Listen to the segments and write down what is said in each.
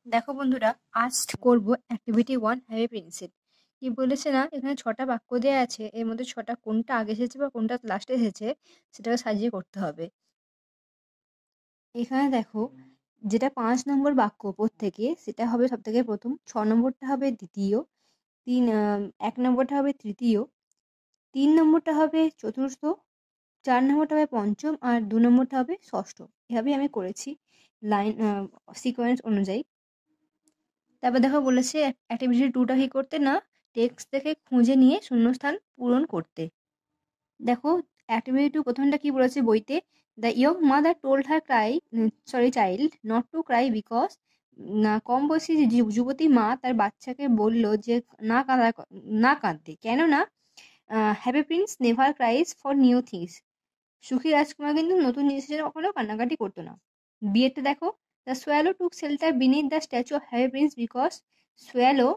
দেখো বন্ধুরা, আজ করব অ্যাক্টিভিটি 1 হ্যাভি পেন্সিল। কি বলেছে না, এখানে 6টা বাক্য দেয়া আছে, এর মধ্যে 6টা কোনটা আগে এসেছে বা কোনটা লাস্টে এসেছে সেটাকে সাজিয়ে করতে হবে। এখানে দেখো, যেটা 5 নম্বর বাক্য প্রত্যেকে সেটা হবে সবথেকে প্রথম, 6 নম্বরটা হবে দ্বিতীয়, 1 নম্বরটা হবে তৃতীয়, 3 নম্বরটা হবে চতুর্থ, 4 নম্বরটা হবে পঞ্চম আর 2 নম্বরটা হবে ষষ্ঠ। এভাবেই আমি করেছি লাইন সিকোয়েন্স অনুযায়ী। তারপর দেখো বলেছে অ্যাক্টিভিটি 2টা কি করতে না, টেক্সট থেকে খুঁজে নিয়ে শূন্যস্থান পূরণ করতে। দেখো অ্যাক্টিভিটি 2 প্রথমটা কি বলেছে বইতে, the young mother told her child not to cry because, না কম বয়সী যুবতী মা তার বাচ্চাকে বলল যে না কাঁদা না কাঁদতে, কেননা happy Prince never ক্রাইস for new things, সুখী রাজকুমার কিন্তু নতুন জিনিসের জন্য কখনো কান্নাকাটি করতো না। বিয়েতে দেখো, the swallow took shelter beneath the statue of Harry Prince because swallow,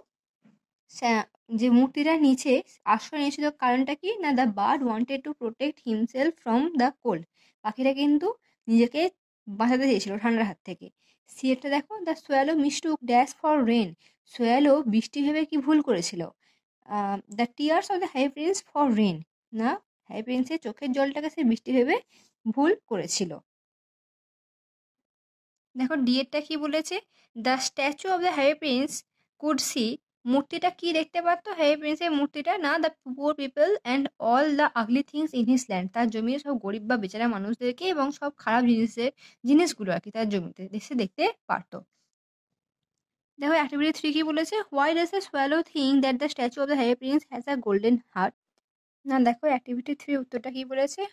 যে মূর্তিটার নিচে আশ্রয় নিয়েছিল, কারণটা কি না, the bird wanted to protect himself from the cold, পাখিটা কিন্তু নিজেকে বাঁচাতে চেয়েছিল ঠান্ডার হাত থেকে। সিয়েরটা দেখো, the swallow mistook dash for rain, swallow বৃষ্টি ভেবে কি ভুল করেছিল, the tears of the Harry prince for rain, না হ্যারি প্রিন্সের চোখের জলটাকে সে বৃষ্টি ভেবে ভুল করেছিল। দেখো ডিএরটা কি বলেছে, the statue of the Harry Prince could see, মূর্তিটা কি দেখতে পারতো হ্যারি প্রিন্সের মূর্তিটা, না the poor people and all the ugly things in his land, তার জমির সব গরিব বা বেচারা মানুষদেরকে এবং সব খারাপ জিনিসগুলো আর কি তার জমিতে দেশে দেখতে পারতো। দেখো অ্যাক্টিভিটি 3 কি বলেছে, why does the swallow think that the statue of the Harry Prince has a golden heart, না দেখো অ্যাক্টিভিটি 3 উত্তরটা কি বলেছে,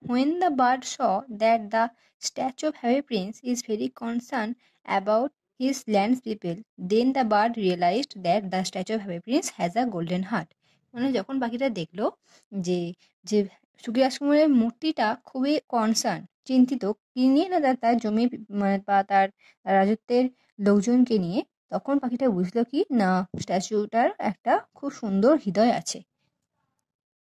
when the bird saw that the statue of Harry Prince is very concerned about his land's people, then the bird realized that the statue of Harry Prince has a golden heart. মানে যখন পাখিটা দেখলো যে যে সুখী রাজকুমারের মূর্তিটা খুবই কনসার্ন, চিন্তিত কি নিয়ে, না তার জমি মানে বা তার রাজত্বের লোকজনকে নিয়ে, তখন পাখিটা বুঝলো কি না, স্ট্যাচুটার একটা খুব সুন্দর হৃদয় আছে।